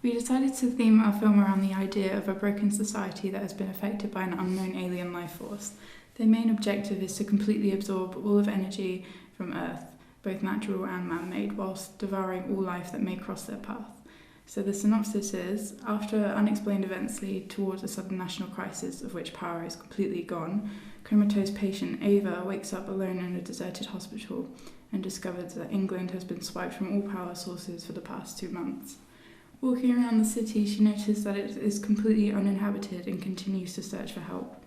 We decided to theme our film around the idea of a broken society that has been affected by an unknown alien life force. Their main objective is to completely absorb all of energy from Earth, both natural and man-made, whilst devouring all life that may cross their path. So the synopsis is, after unexplained events lead towards a sudden national crisis of which power is completely gone, comatose patient Ava wakes up alone in a deserted hospital and discovers that England has been swiped from all power sources for the past 2 months. Walking around the city, she notices that it is completely uninhabited and continues to search for help.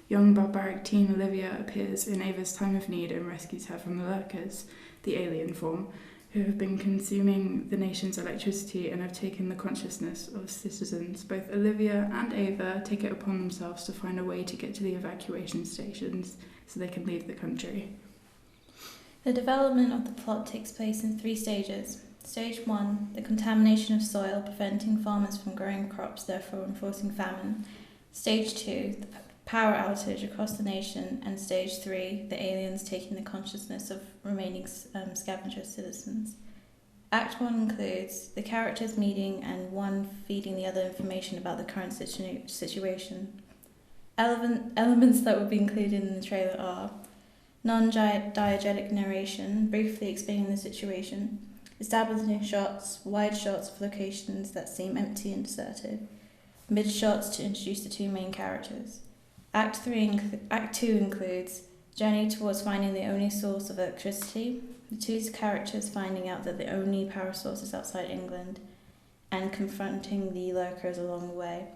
Young barbaric teen Olivia appears in Ava's time of need and rescues her from the lurkers, the alien form, who have been consuming the nation's electricity and have taken the consciousness of citizens. Both Olivia and Ava take it upon themselves to find a way to get to the evacuation stations so they can leave the country. The development of the plot takes place in 3 stages. Stage 1, the contamination of soil, preventing farmers from growing crops, therefore enforcing famine. Stage 2, the power outage across the nation. And Stage 3, the aliens taking the consciousness of remaining scavenger citizens. Act 1 includes the characters meeting and one feeding the other information about the current situation. Elements that will be included in the trailer are non-diegetic narration, briefly explaining the situation, establishing shots, wide shots of locations that seem empty and deserted, mid shots to introduce the 2 main characters. Act 2 includes journey towards finding the only source of electricity, the 2 characters finding out that the only power source is outside England, and confronting the lurkers along the way.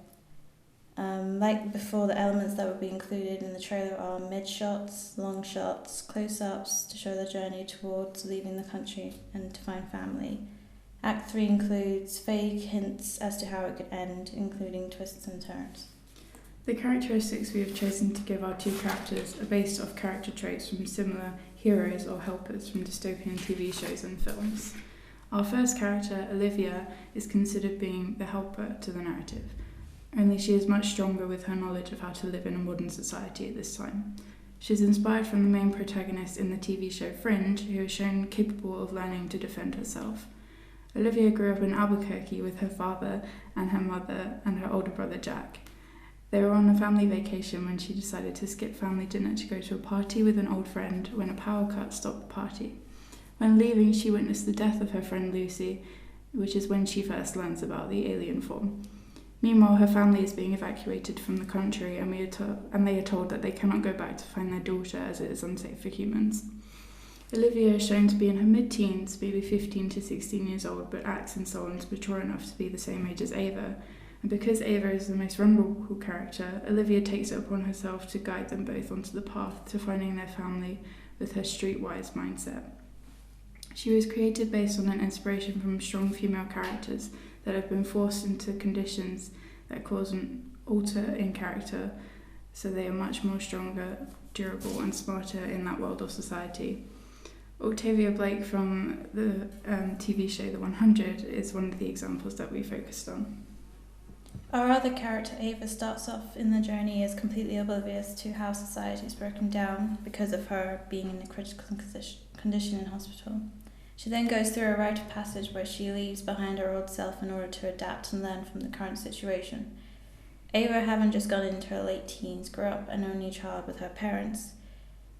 Like before, the elements that will be included in the trailer are mid shots, long shots, close-ups to show the journey towards leaving the country and to find family. Act 3 includes vague hints as to how it could end, including twists and turns. The characteristics we have chosen to give our 2 characters are based off character traits from similar heroes or helpers from dystopian TV shows and films. Our first character, Olivia, is considered being the helper to the narrative, only she is much stronger with her knowledge of how to live in a modern society at this time. She is inspired from the main protagonist in the TV show Fringe, who is shown capable of learning to defend herself. Olivia grew up in Albuquerque with her father and her mother and her older brother Jack. They were on a family vacation when she decided to skip family dinner to go to a party with an old friend when a power cut stopped the party. When leaving, she witnessed the death of her friend Lucy, which is when she first learns about the alien form. Meanwhile, her family is being evacuated from the country and they are told that they cannot go back to find their daughter as it is unsafe for humans. Olivia is shown to be in her mid-teens, maybe 15 to 16 years old, but acts and so on is mature enough to be the same age as Ava. And because Ava is the most vulnerable character, Olivia takes it upon herself to guide them both onto the path to finding their family with her streetwise mindset. She was created based on an inspiration from strong female characters that have been forced into conditions that cause an alter in character, so they are much more stronger, durable and smarter in that world or society. Octavia Blake from the TV show The 100 is one of the examples that we focused on. Our other character, Ava, starts off in the journey as completely oblivious to how society is broken down because of her being in a critical condition in hospital. She then goes through a rite of passage where she leaves behind her old self in order to adapt and learn from the current situation. Ava, having just gone into her late teens, grew up an only child with her parents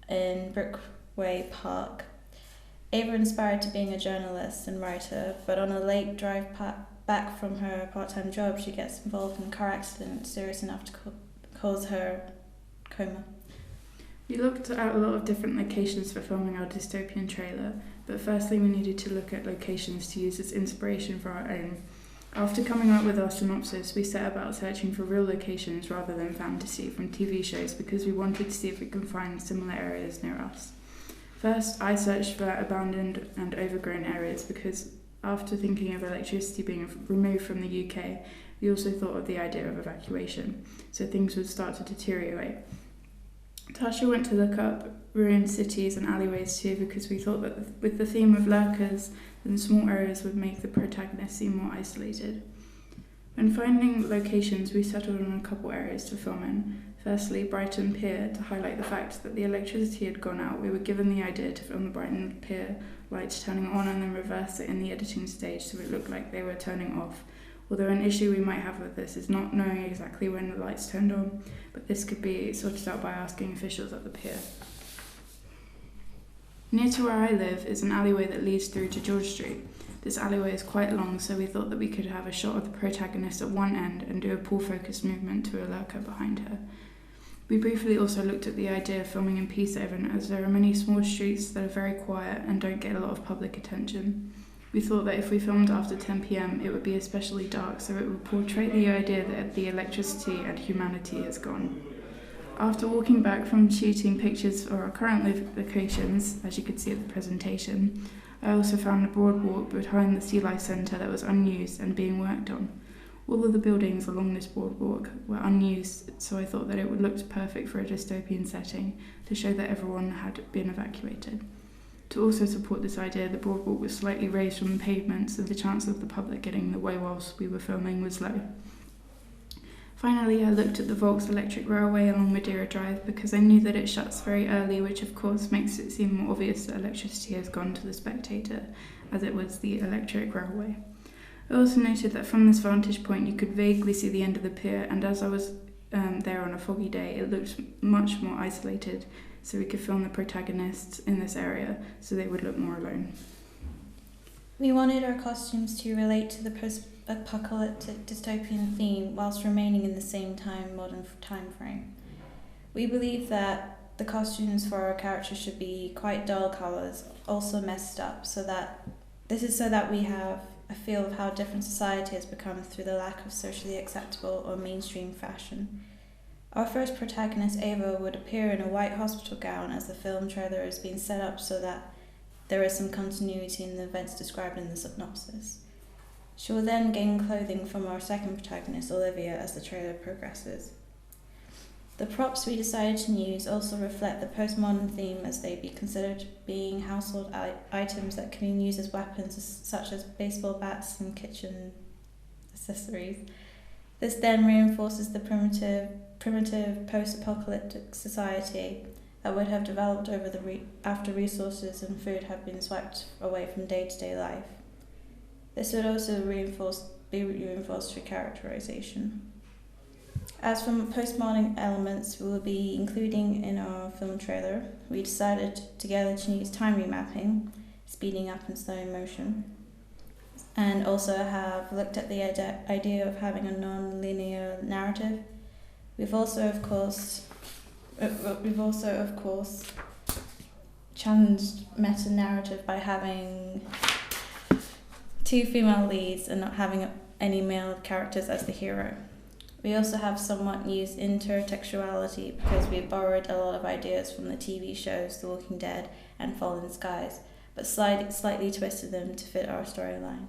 in Brookway Park. Ava inspired to being a journalist and writer, but on a late drive back from her part-time job, she gets involved in a car accident serious enough to cause her coma. We looked at a lot of different locations for filming our dystopian trailer, but firstly we needed to look at locations to use as inspiration for our own. After coming up with our synopsis, we set about searching for real locations rather than fantasy from TV shows because we wanted to see if we can find similar areas near us. First, I searched for abandoned and overgrown areas because after thinking of electricity being removed from the UK, we also thought of the idea of evacuation, so things would start to deteriorate. Natasha went to look up ruined cities and alleyways too because we thought that with the theme of lurkers, then small areas would make the protagonist seem more isolated. When finding locations, we settled on a couple areas to film in. Firstly, Brighton Pier, to highlight the fact that the electricity had gone out. We were given the idea to film the Brighton Pier lights turning on and then reverse it in the editing stage so it looked like they were turning off, although an issue we might have with this is not knowing exactly when the lights turned on, but this could be sorted out by asking officials at the pier. Near to where I live is an alleyway that leads through to George Street. This alleyway is quite long, so we thought that we could have a shot of the protagonist at one end and do a pull focus movement to a lurker behind her. We briefly also looked at the idea of filming in P7, as there are many small streets that are very quiet and don't get a lot of public attention. We thought that if we filmed after 10 p.m, it would be especially dark, so it would portray the idea that the electricity and humanity has gone. After walking back from shooting pictures for our current locations, as you could see at the presentation, I also found a broad walk behind the Sea Life Centre that was unused and being worked on. All of the buildings along this boardwalk were unused, so I thought that it would look perfect for a dystopian setting to show that everyone had been evacuated. To also support this idea, the boardwalk was slightly raised from the pavement, so the chance of the public getting away whilst we were filming was low. Finally, I looked at the Volks electric railway along Madeira Drive because I knew that it shuts very early, which of course makes it seem more obvious that electricity has gone to the spectator, as it was the electric railway. I also noted that from this vantage point you could vaguely see the end of the pier, and as I was there on a foggy day, it looked much more isolated, so we could film the protagonists in this area so they would look more alone. We wanted our costumes to relate to the post-apocalyptic dystopian theme whilst remaining in the same modern time frame. We believe that the costumes for our characters should be quite dull colours, also messed up, so that we have a feel of how different society has become through the lack of socially acceptable or mainstream fashion. Our first protagonist, Ava, would appear in a white hospital gown as the film trailer has been set up so that there is some continuity in the events described in the synopsis. She will then gain clothing from our second protagonist, Olivia, as the trailer progresses. The props we decided to use also reflect the postmodern theme, as they be considered being household items that can be used as weapons, such as baseball bats and kitchen accessories. This then reinforces the primitive post-apocalyptic society that would have developed after resources and food have been swiped away from day-to-day life. This would also be reinforced through characterization. As for postmodern elements we will be including in our film trailer, we decided together to use time remapping, speeding up and slowing motion, and also have looked at the idea of having a non-linear narrative. We've also of course challenged meta-narrative by having two female leads and not having any male characters as the hero. We also have somewhat used intertextuality because we borrowed a lot of ideas from the TV shows The Walking Dead and Fallen Skies, but slightly twisted them to fit our storyline.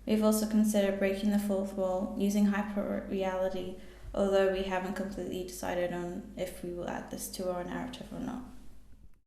We've also considered breaking the fourth wall, using hyper-reality, although we haven't completely decided on if we will add this to our narrative or not.